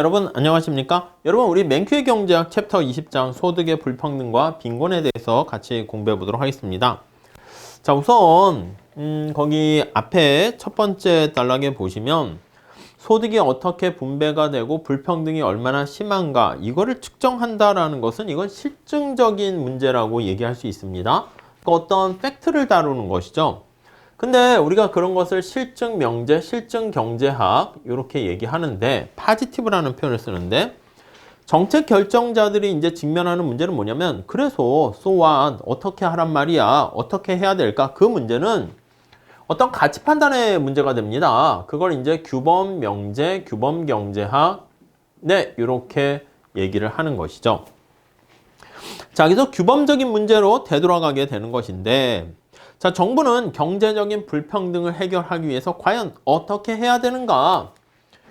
여러분 안녕하십니까? 여러분 우리 맨큐의 경제학 챕터 20장 소득의 불평등과 빈곤에 대해서 같이 공부해 보도록 하겠습니다. 자, 우선 거기 앞에 첫 번째 단락에 보시면 소득이 어떻게 분배가 되고 불평등이 얼마나 심한가 이거를 측정한다라는 것은 이건 실증적인 문제라고 얘기할 수 있습니다. 그러니까 어떤 팩트를 다루는 것이죠. 근데 우리가 그런 것을 실증 명제, 실증 경제학 이렇게 얘기하는데 파지티브라는 표현을 쓰는데 정책 결정자들이 이제 직면하는 문제는 뭐냐면 그래서 so what, 어떻게 하란 말이야, 어떻게 해야 될까? 그 문제는 어떤 가치 판단의 문제가 됩니다. 그걸 이제 규범 명제, 규범 경제학 네, 이렇게 얘기를 하는 것이죠. 자, 그래서 규범적인 문제로 되돌아가게 되는 것인데 자, 정부는 경제적인 불평등을 해결하기 위해서 과연 어떻게 해야 되는가?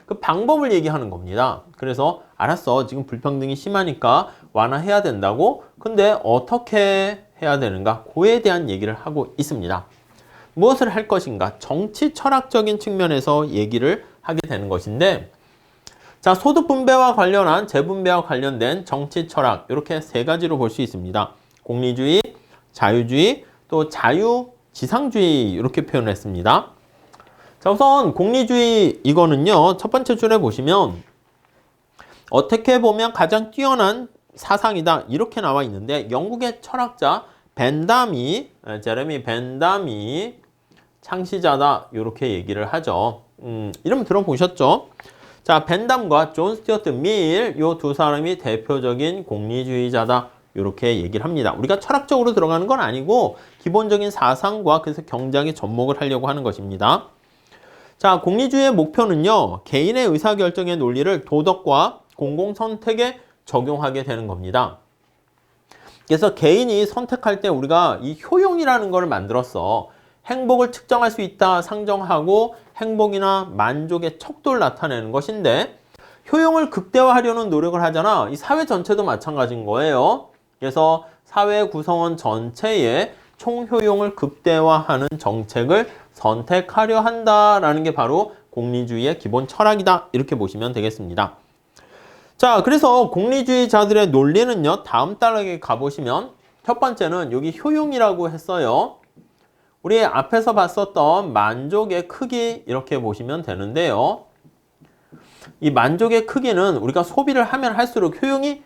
그 방법을 얘기하는 겁니다. 그래서 알았어. 지금 불평등이 심하니까 완화해야 된다고. 근데 어떻게 해야 되는가? 그에 대한 얘기를 하고 있습니다. 무엇을 할 것인가? 정치 철학적인 측면에서 얘기를 하게 되는 것인데 자, 소득 분배와 관련한 재분배와 관련된 정치 철학 이렇게 세 가지로 볼 수 있습니다. 공리주의, 자유주의, 또 자유지상주의 이렇게 표현했습니다. 자, 우선 공리주의 이거는요. 첫 번째 줄에 보시면 어떻게 보면 가장 뛰어난 사상이다 이렇게 나와 있는데 영국의 철학자 제레미 벤담이 창시자다 이렇게 얘기를 하죠. 이름 들어보셨죠? 자, 벤담과 존 스튜어트 밀 이 두 사람이 대표적인 공리주의자다. 이렇게 얘기를 합니다. 우리가 철학적으로 들어가는 건 아니고 기본적인 사상과 그래서 경제학에 접목을 하려고 하는 것입니다. 자, 공리주의의 목표는요. 개인의 의사결정의 논리를 도덕과 공공선택에 적용하게 되는 겁니다. 그래서 개인이 선택할 때 우리가 이 효용이라는 걸 만들었어. 행복을 측정할 수 있다 상정하고 행복이나 만족의 척도를 나타내는 것인데 효용을 극대화하려는 노력을 하잖아. 이 사회 전체도 마찬가지인 거예요. 그래서 사회 구성원 전체의 총효용을 극대화하는 정책을 선택하려 한다라는 게 바로 공리주의의 기본 철학이다. 이렇게 보시면 되겠습니다. 자, 그래서 공리주의자들의 논리는요. 다음 단락에 가보시면 첫 번째는 여기 효용이라고 했어요. 우리 앞에서 봤었던 만족의 크기 이렇게 보시면 되는데요. 이 만족의 크기는 우리가 소비를 하면 할수록 효용이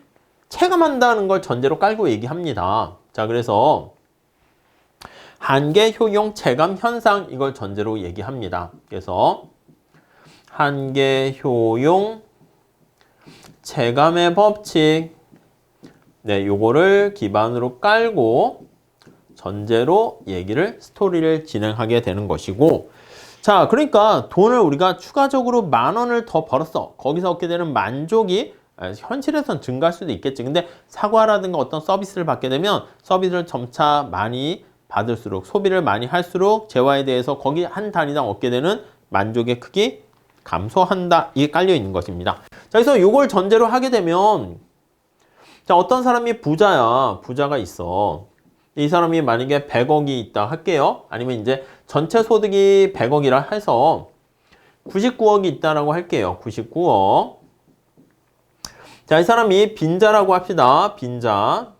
체감한다는 걸 전제로 깔고 얘기합니다. 자, 그래서 한계 효용 체감 현상 이걸 전제로 얘기합니다. 그래서 한계 효용 체감의 법칙 네, 요거를 기반으로 깔고 전제로 스토리를 진행하게 되는 것이고 자, 그러니까 돈을 우리가 추가적으로 10,000원을 더 벌었어. 거기서 얻게 되는 만족이 현실에선 증가할 수도 있겠지. 근데 사과라든가 어떤 서비스를 받게 되면 서비스를 점차 많이 받을수록 소비를 많이 할수록 재화에 대해서 거기 한 단위당 얻게 되는 만족의 크기 감소한다. 이게 깔려 있는 것입니다. 자, 그래서 이걸 전제로 하게 되면 자, 어떤 사람이 부자가 있어. 이 사람이 만약에 100억이 있다 할게요. 아니면 이제 전체 소득이 100억이라 해서 99억이 있다라고 할게요. 99억. 자, 이 사람이 빈자라고 합시다. 빈자.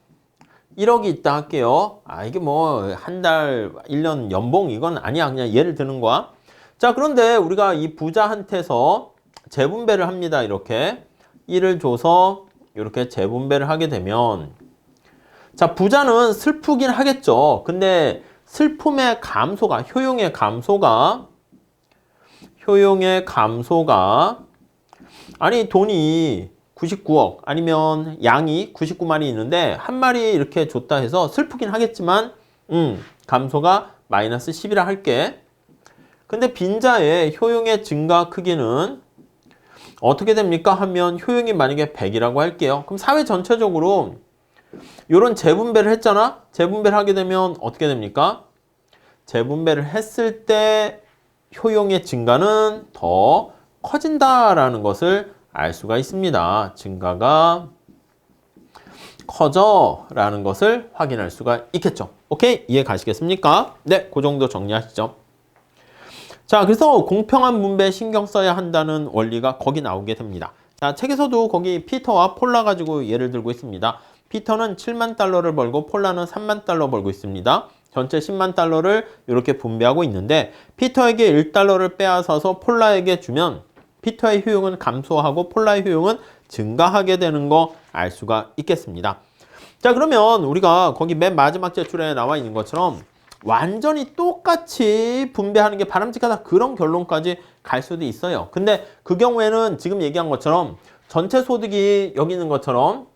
1억이 있다 할게요. 이게 뭐, 한 달, 1년 연봉 이건 아니야. 그냥 예를 드는 거야. 자, 그런데 우리가 이 부자한테서 재분배를 합니다. 이렇게. 1을 줘서 이렇게 재분배를 하게 되면 자, 부자는 슬프긴 하겠죠. 근데 슬픔의 감소가, 효용의 감소가 아니, 돈이 99억 아니면 양이 99마리 있는데 한 마리 이렇게 줬다 해서 슬프긴 하겠지만 감소가 마이너스 10이라 할게. 근데 빈자의 효용의 증가 크기는 어떻게 됩니까? 하면 효용이 만약에 100이라고 할게요. 그럼 사회 전체적으로 이런 재분배를 했잖아? 재분배를 하게 되면 어떻게 됩니까? 재분배를 했을 때 효용의 증가는 더 커진다라는 것을 알 수가 있습니다. 증가가 커져 라는 것을 확인할 수가 있겠죠. 오케이? 이해 가시겠습니까? 네, 그 정도 정리하시죠. 자, 그래서 공평한 분배에 신경 써야 한다는 원리가 거기 나오게 됩니다. 자, 책에서도 거기 피터와 폴라 가지고 예를 들고 있습니다. 피터는 7만 달러를 벌고 폴라는 3만 달러 벌고 있습니다. 전체 10만 달러를 이렇게 분배하고 있는데 피터에게 1달러를 빼앗아서 폴라에게 주면 피터의 효용은 감소하고 폴라의 효용은 증가하게 되는 거 알 수가 있겠습니다. 자, 그러면 우리가 거기 맨 마지막 제출에 나와 있는 것처럼 완전히 똑같이 분배하는 게 바람직하다 그런 결론까지 갈 수도 있어요. 근데 그 경우에는 지금 얘기한 것처럼 전체 소득이 여기 있는 것처럼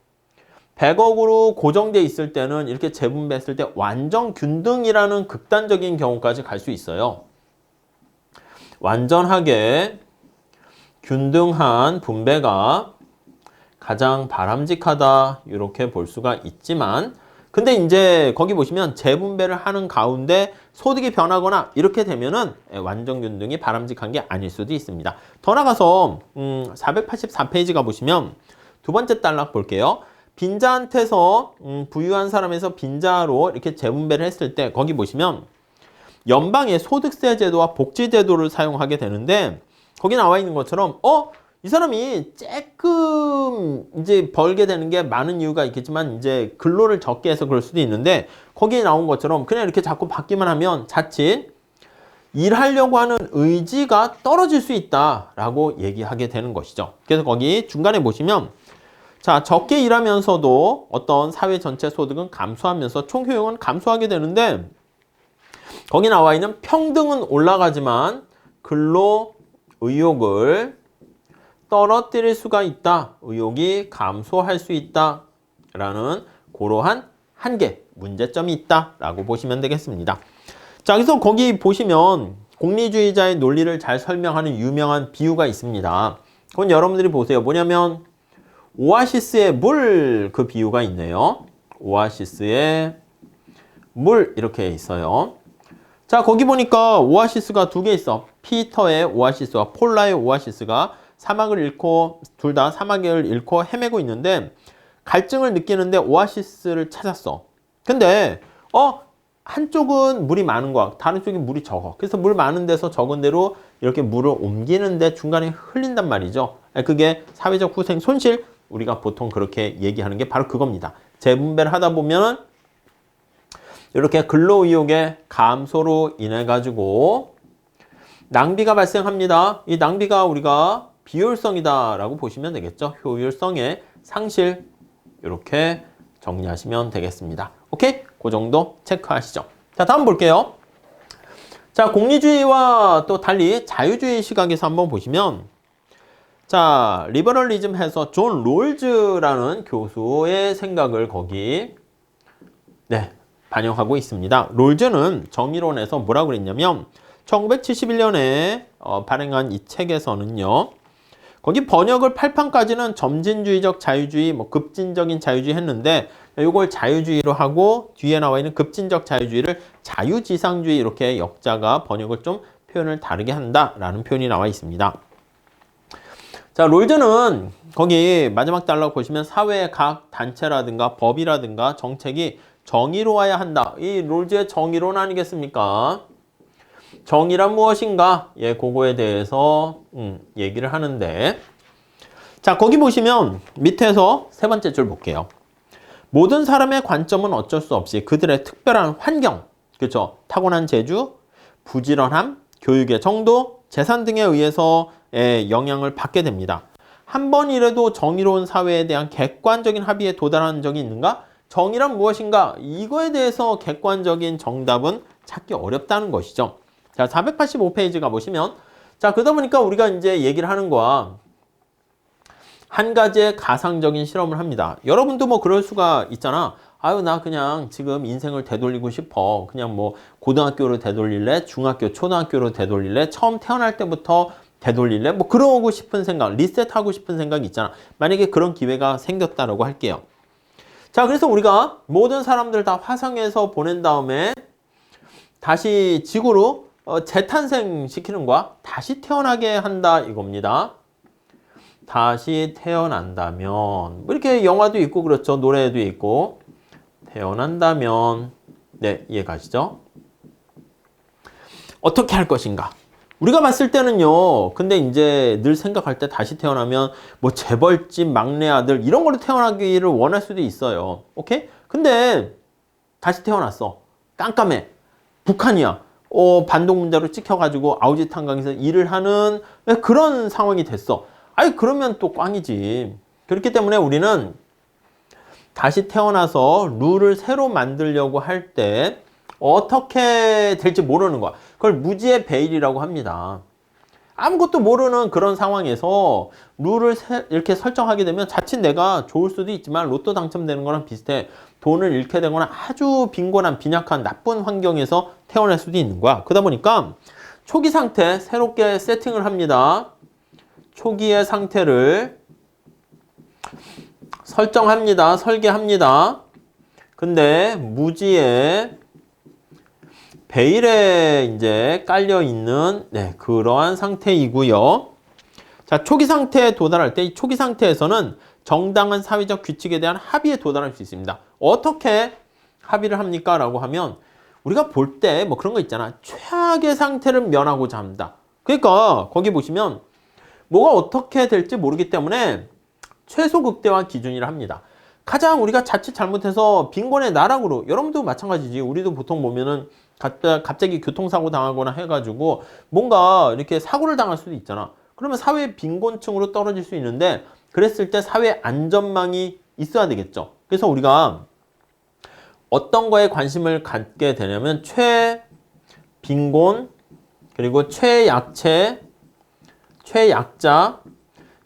100억으로 고정돼 있을 때는 이렇게 재분배했을 때 완전 균등이라는 극단적인 경우까지 갈 수 있어요. 완전하게 균등한 분배가 가장 바람직하다 이렇게 볼 수가 있지만 근데 이제 거기 보시면 재분배를 하는 가운데 소득이 변하거나 이렇게 되면은 완전 균등이 바람직한 게 아닐 수도 있습니다. 더 나가서 484페이지 가보시면 두 번째 단락 볼게요. 빈자한테서 부유한 사람에서 빈자로 이렇게 재분배를 했을 때 거기 보시면 연방의 소득세 제도와 복지 제도를 사용하게 되는데 거기 나와 있는 것처럼 이 사람이 조금 이제 벌게 되는 게 많은 이유가 있겠지만 이제 근로를 적게 해서 그럴 수도 있는데 거기에 나온 것처럼 그냥 이렇게 자꾸 받기만 하면 자칫 일하려고 하는 의지가 떨어질 수 있다라고 얘기하게 되는 것이죠. 그래서 거기 중간에 보시면 자, 적게 일하면서도 어떤 사회 전체 소득은 감소하면서 총 효용은 감소하게 되는데 거기 나와 있는 평등은 올라가지만 근로 의욕을 떨어뜨릴 수가 있다. 의욕이 감소할 수 있다. 라는 그러한 한계, 문제점이 있다. 라고 보시면 되겠습니다. 자, 그래서 거기 보시면 공리주의자의 논리를 잘 설명하는 유명한 비유가 있습니다. 그건 여러분들이 보세요. 뭐냐면 오아시스의 물 그 비유가 있네요. 오아시스의 물 이렇게 있어요. 자, 거기 보니까 오아시스가 두 개 있어. 피터의 오아시스와 폴라의 오아시스가 사막을 잃고 둘 다 사막을 잃고 헤매고 있는데 갈증을 느끼는데 오아시스를 찾았어. 근데 한쪽은 물이 많은 거야. 다른 쪽이 물이 적어. 그래서 물 많은 데서 적은 데로 이렇게 물을 옮기는데 중간에 흘린단 말이죠. 그게 사회적 후생 손실 우리가 보통 그렇게 얘기하는 게 바로 그겁니다. 재분배를 하다 보면 이렇게 근로의욕의 감소로 인해 가지고 낭비가 발생합니다. 이 낭비가 우리가 비효율성이다 라고 보시면 되겠죠. 효율성의 상실 이렇게 정리하시면 되겠습니다. 오케이? 그 정도 체크하시죠. 자, 다음 볼게요. 자, 공리주의와 또 달리 자유주의 시각에서 한번 보시면 자, 리버럴리즘 해서 존 롤즈라는 교수의 생각을 거기 반영하고 있습니다. 롤즈는 정의론에서 뭐라고 그랬냐면 1971년에 발행한 이 책에서는요. 거기 번역을 8판까지는 점진주의적 자유주의, 급진적인 자유주의 했는데 이걸 자유주의로 하고 뒤에 나와 있는 급진적 자유주의를 자유지상주의 이렇게 역자가 번역을 좀 표현을 다르게 한다라는 표현이 나와 있습니다. 자, 롤즈는 거기 마지막 단락 보시면 사회의 각 단체라든가 법이라든가 정책이 정의로워야 한다. 이 롤즈의 정의론 아니겠습니까? 정의란 무엇인가? 그거에 대해서 얘기를 하는데 자, 거기 보시면 밑에서 세 번째 줄 볼게요. 모든 사람의 관점은 어쩔 수 없이 그들의 특별한 환경, 그렇죠? 타고난 재주, 부지런함, 교육의 정도, 재산 등에 의해서 영향을 받게 됩니다. 한 번이라도 정의로운 사회에 대한 객관적인 합의에 도달한 적이 있는가? 정의란 무엇인가? 이거에 대해서 객관적인 정답은 찾기 어렵다는 것이죠. 자, 485페이지 가보시면 자, 그러다 보니까 우리가 이제 얘기를 하는 거야. 한 가지의 가상적인 실험을 합니다. 여러분도 뭐 그럴 수가 있잖아. 아유, 나 그냥 지금 인생을 되돌리고 싶어. 그냥 뭐 고등학교로 되돌릴래? 중학교, 초등학교로 되돌릴래? 처음 태어날 때부터 되돌릴래? 뭐 그러고 싶은 생각, 리셋하고 싶은 생각이 있잖아. 만약에 그런 기회가 생겼다라고 할게요. 자, 그래서 우리가 모든 사람들 다 화성에서 보낸 다음에 다시 지구로 재탄생시키는 거야. 다시 태어나게 한다 이겁니다. 다시 태어난다면 뭐 이렇게 영화도 있고 그렇죠. 노래도 있고 태어난다면 이해 가시죠? 어떻게 할 것인가? 우리가 봤을 때는요, 근데 이제 늘 생각할 때 다시 태어나면 뭐 재벌집 막내 아들 이런 걸로 태어나기를 원할 수도 있어요. 오케이? 근데 다시 태어났어. 깜깜해. 북한이야. 반동문자로 찍혀가지고 아우지 탄광에서 일을 하는 그런 상황이 됐어. 아니, 그러면 또 꽝이지. 그렇기 때문에 우리는 다시 태어나서 룰을 새로 만들려고 할 때 어떻게 될지 모르는 거야. 그걸 무지의 베일이라고 합니다. 아무것도 모르는 그런 상황에서 룰을 이렇게 설정하게 되면 자칫 내가 좋을 수도 있지만 로또 당첨되는 거랑 비슷해. 돈을 잃게 되거나 아주 빈곤한 빈약한 나쁜 환경에서 태어날 수도 있는 거야. 그러다 보니까 초기 상태 새롭게 세팅을 합니다. 초기의 상태를 설정합니다. 설계합니다. 근데 무지의 베일에 이제 깔려 있는 그러한 상태이고요. 자, 초기 상태에 도달할 때 이 초기 상태에서는 정당한 사회적 규칙에 대한 합의에 도달할 수 있습니다. 어떻게 합의를 합니까? 라고 하면 우리가 볼 때 뭐 그런 거 있잖아. 최악의 상태를 면하고자 합니다. 그러니까 거기 보시면 뭐가 어떻게 될지 모르기 때문에 최소 극대화 기준이라 합니다. 가장 우리가 자칫 잘못해서 빈곤의 나락으로, 여러분도 마찬가지지. 우리도 보통 보면은 갑자기 교통사고 당하거나 해가지고 뭔가 이렇게 사고를 당할 수도 있잖아. 그러면 사회 빈곤층으로 떨어질 수 있는데, 그랬을 때 사회 안전망이 있어야 되겠죠. 그래서 우리가 어떤 거에 관심을 갖게 되냐면 최빈곤, 그리고 최약체, 최약자,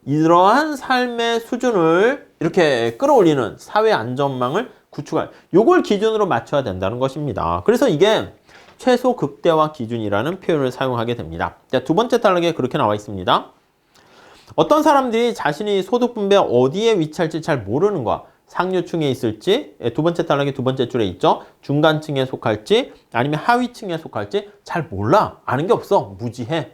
이러한 삶의 수준을 이렇게 끌어올리는 사회 안전망을 구축할, 요걸 기준으로 맞춰야 된다는 것입니다. 그래서 이게 최소 극대화 기준이라는 표현을 사용하게 됩니다. 자, 두 번째 단락에 그렇게 나와 있습니다. 어떤 사람들이 자신이 소득 분배 어디에 위치할지 잘 모르는 거야. 상류층에 있을지, 두 번째 단락의 두 번째 줄에 있죠. 중간층에 속할지 아니면 하위층에 속할지 잘 몰라. 아는 게 없어. 무지해.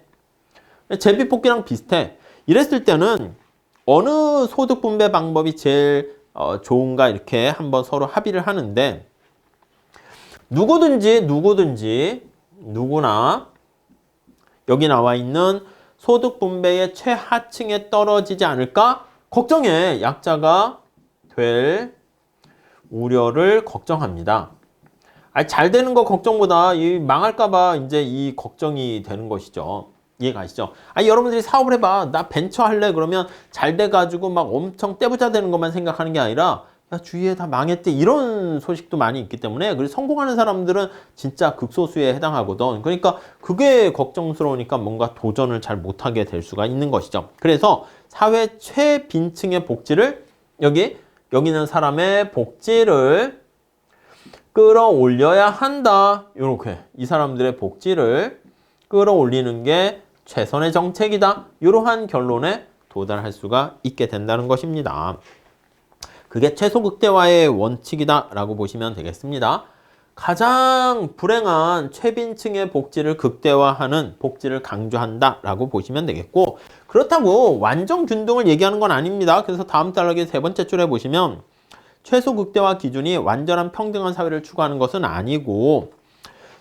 제비뽑기랑 비슷해. 이랬을 때는 어느 소득 분배 방법이 제일 좋은가 이렇게 한번 서로 합의를 하는데, 누구나 여기 나와 있는 소득 분배의 최하층에 떨어지지 않을까 걱정해. 약자가 될 우려를 걱정합니다. 잘 되는 거 걱정보다 이 망할까봐 이제 이 걱정이 되는 것이죠. 이해가시죠? 여러분들이 사업을 해봐. 나 벤처 할래. 그러면 잘 돼가지고 막 엄청 떼부자 되는 것만 생각하는 게 아니라, 야, 주위에 다 망했대. 이런 소식도 많이 있기 때문에, 그래서 성공하는 사람들은 진짜 극소수에 해당하거든. 그러니까 그게 걱정스러우니까 뭔가 도전을 잘 못하게 될 수가 있는 것이죠. 그래서 사회 최빈층의 복지를, 여기 있는 사람의 복지를 끌어올려야 한다. 이렇게 이 사람들의 복지를 끌어올리는 게 최선의 정책이다. 이러한 결론에 도달할 수가 있게 된다는 것입니다. 그게 최소 극대화의 원칙이다 라고 보시면 되겠습니다. 가장 불행한 최빈층의 복지를 극대화하는, 복지를 강조한다 라고 보시면 되겠고, 그렇다고 완전 균등을 얘기하는 건 아닙니다. 그래서 다음 단락의 세 번째 줄에 보시면 최소 극대화 기준이 완전한 평등한 사회를 추구하는 것은 아니고,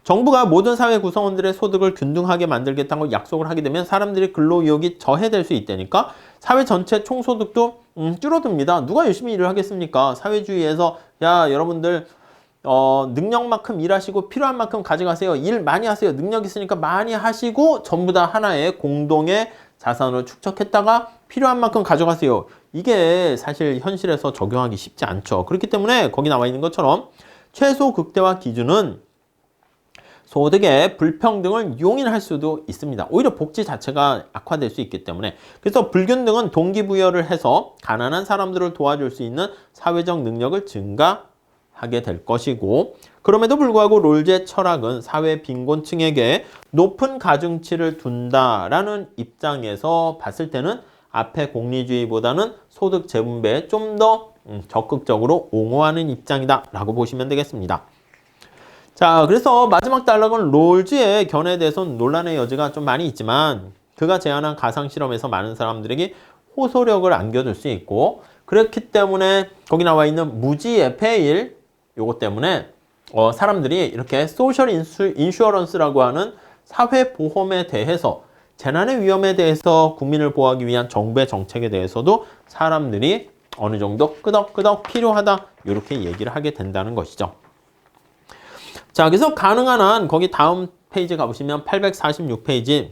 정부가 모든 사회 구성원들의 소득을 균등하게 만들겠다고 약속을 하게 되면 사람들이 근로의욕이 저해될 수 있다니까 사회 전체 총소득도 줄어듭니다. 누가 열심히 일을 하겠습니까? 사회주의에서 야, 여러분들 능력만큼 일하시고 필요한 만큼 가져가세요. 일 많이 하세요. 능력 있으니까 많이 하시고 전부 다 하나의 공동의 자산으로 축적했다가 필요한 만큼 가져가세요. 이게 사실 현실에서 적용하기 쉽지 않죠. 그렇기 때문에 거기 나와 있는 것처럼 최소 극대화 기준은 소득의 불평등을 용인할 수도 있습니다. 오히려 복지 자체가 악화될 수 있기 때문에. 그래서 불균등은 동기부여를 해서 가난한 사람들을 도와줄 수 있는 사회적 능력을 증가하게 될 것이고, 그럼에도 불구하고 롤제 철학은 사회 빈곤층에게 높은 가중치를 둔다라는 입장에서 봤을 때는 앞에 공리주의보다는 소득 재분배에 좀 더 적극적으로 옹호하는 입장이다 라고 보시면 되겠습니다. 자, 그래서 마지막 단락은 롤즈의 견해에 대해서는 논란의 여지가 좀 많이 있지만, 그가 제안한 가상실험에서 많은 사람들에게 호소력을 안겨줄 수 있고, 그렇기 때문에 거기 나와 있는 무지의 페일, 요것 때문에 사람들이 이렇게 소셜 인슈어런스라고 하는 사회보험에 대해서 재난의 위험에 대해서 국민을 보호하기 위한 정부의 정책에 대해서도 사람들이 어느 정도 끄덕끄덕 필요하다 이렇게 얘기를 하게 된다는 것이죠. 자, 그래서 가능한 한 거기 다음 페이지 가보시면 846페이지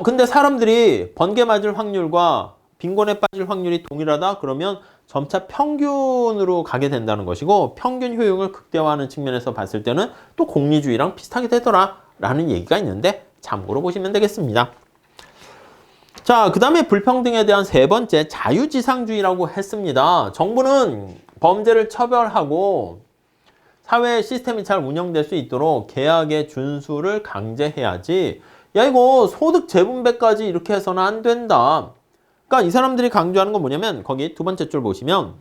근데 사람들이 번개 맞을 확률과 빈곤에 빠질 확률이 동일하다? 그러면 점차 평균으로 가게 된다는 것이고 평균 효용을 극대화하는 측면에서 봤을 때는 또 공리주의랑 비슷하게 되더라 라는 얘기가 있는데 참고로 보시면 되겠습니다. 자, 그 다음에 불평등에 대한 세 번째 자유지상주의라고 했습니다. 정부는 범죄를 처벌하고 사회 시스템이 잘 운영될 수 있도록 계약의 준수를 강제해야지 야 이거 소득 재분배까지 이렇게 해서는 안 된다. 그러니까 이 사람들이 강조하는 건 뭐냐면 거기 두 번째 줄 보시면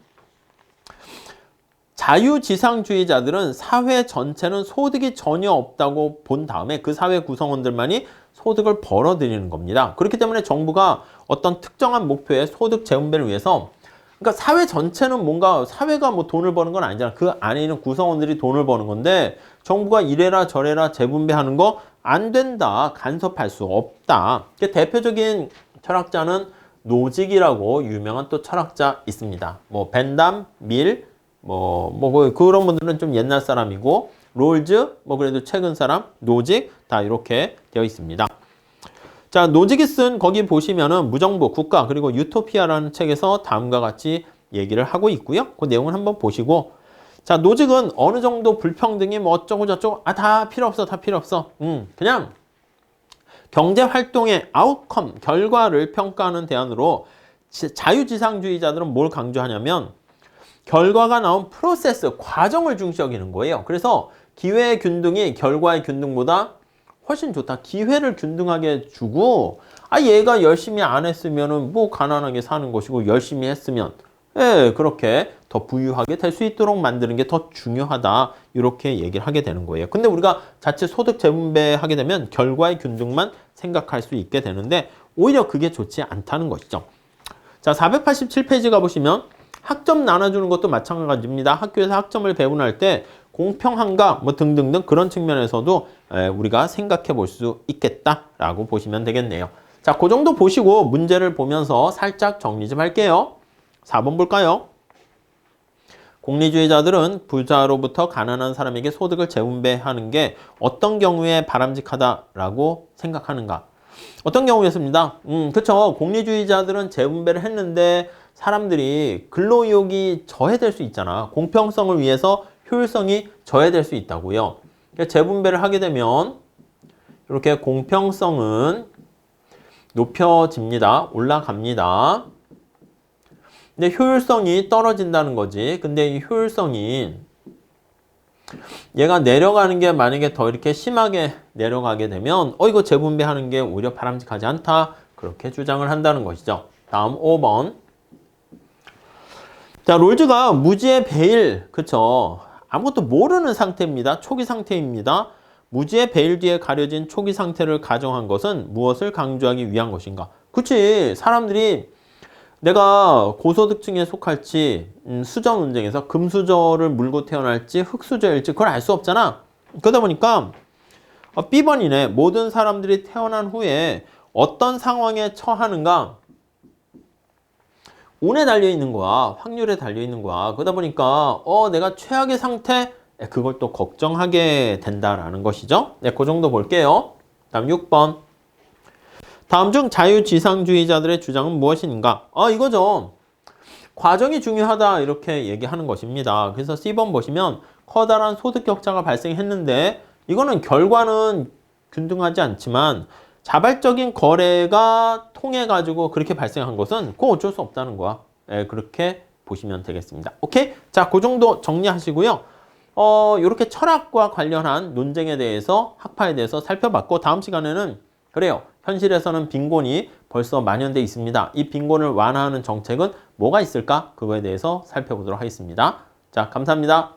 자유지상주의자들은 사회 전체는 소득이 전혀 없다고 본 다음에 그 사회 구성원들만이 소득을 벌어들이는 겁니다. 그렇기 때문에 정부가 어떤 특정한 목표의 소득 재분배를 위해서 그러니까 사회 전체는 뭔가 사회가 뭐 돈을 버는 건 아니잖아. 그 안에 있는 구성원들이 돈을 버는 건데 정부가 이래라 저래라 재분배하는 거 안 된다. 간섭할 수 없다. 대표적인 철학자는 노직이라고 유명한 또 철학자 있습니다. 뭐 벤담, 밀, 그런 분들은 좀 옛날 사람이고 롤즈, 그래도 최근 사람, 노직 다 이렇게 되어 있습니다. 자, 노직이 쓴 거기 보시면은 무정부, 국가, 그리고 유토피아라는 책에서 다음과 같이 얘기를 하고 있고요. 그 내용을 한번 보시고 자, 노직은 어느 정도 불평등이 뭐 어쩌고 저쩌고 다 필요 없어. 다 필요 없어. 그냥 경제활동의 아웃컴, 결과를 평가하는 대안으로 자유지상주의자들은 뭘 강조하냐면 결과가 나온 프로세스, 과정을 중시 여기는 거예요. 그래서 기회의 균등이 결과의 균등보다 훨씬 좋다. 기회를 균등하게 주고 얘가 열심히 안 했으면은 뭐 가난하게 사는 것이고 열심히 했으면 그렇게 더 부유하게 될 수 있도록 만드는 게 더 중요하다. 이렇게 얘기를 하게 되는 거예요. 근데 우리가 자칫 소득 재분배하게 되면 결과의 균등만 생각할 수 있게 되는데 오히려 그게 좋지 않다는 것이죠. 자, 487페이지 가보시면 학점 나눠주는 것도 마찬가지입니다. 학교에서 학점을 배분할 때 공평한가 등등등 그런 측면에서도 우리가 생각해 볼 수 있겠다라고 보시면 되겠네요. 자, 그 정도 보시고 문제를 보면서 살짝 정리 좀 할게요. 4번 볼까요? 공리주의자들은 부자로부터 가난한 사람에게 소득을 재분배하는 게 어떤 경우에 바람직하다라고 생각하는가? 어떤 경우였습니다. 그쵸. 공리주의자들은 재분배를 했는데 사람들이 근로의욕이 저해될 수 있잖아. 공평성을 위해서 효율성이 저해될 수 있다고요. 재분배를 하게 되면 이렇게 공평성은 높여집니다. 올라갑니다. 근데 효율성이 떨어진다는 거지. 근데 이 효율성이 얘가 내려가는 게 만약에 더 이렇게 심하게 내려가게 되면 이거 재분배하는 게 오히려 바람직하지 않다. 그렇게 주장을 한다는 것이죠. 다음 5번. 자, 롤즈가 무지의 베일, 그쵸. 아무것도 모르는 상태입니다. 초기 상태입니다. 무지의 베일 뒤에 가려진 초기 상태를 가정한 것은 무엇을 강조하기 위한 것인가? 그치. 사람들이 내가 고소득층에 속할지 수저 논쟁에서 금수저를 물고 태어날지 흙수저일지 그걸 알 수 없잖아. 그러다 보니까 B번이네. 모든 사람들이 태어난 후에 어떤 상황에 처하는가 운에 달려있는 거야. 확률에 달려있는 거야. 그러다 보니까 내가 최악의 상태 그걸 또 걱정하게 된다라는 것이죠. 네, 그 정도 볼게요. 다음 6번. 다음 중 자유지상주의자들의 주장은 무엇인가? 이거죠. 과정이 중요하다 이렇게 얘기하는 것입니다. 그래서 C번 보시면 커다란 소득 격차가 발생했는데 이거는 결과는 균등하지 않지만 자발적인 거래가 통해 가지고 그렇게 발생한 것은 그거 어쩔 수 없다는 거야. 그렇게 보시면 되겠습니다. 오케이? 자, 그 정도 정리하시고요. 이렇게 철학과 관련한 논쟁에 대해서 학파에 대해서 살펴봤고 다음 시간에는 그래요. 현실에서는 빈곤이 벌써 만연돼 있습니다. 이 빈곤을 완화하는 정책은 뭐가 있을까? 그거에 대해서 살펴보도록 하겠습니다. 자, 감사합니다.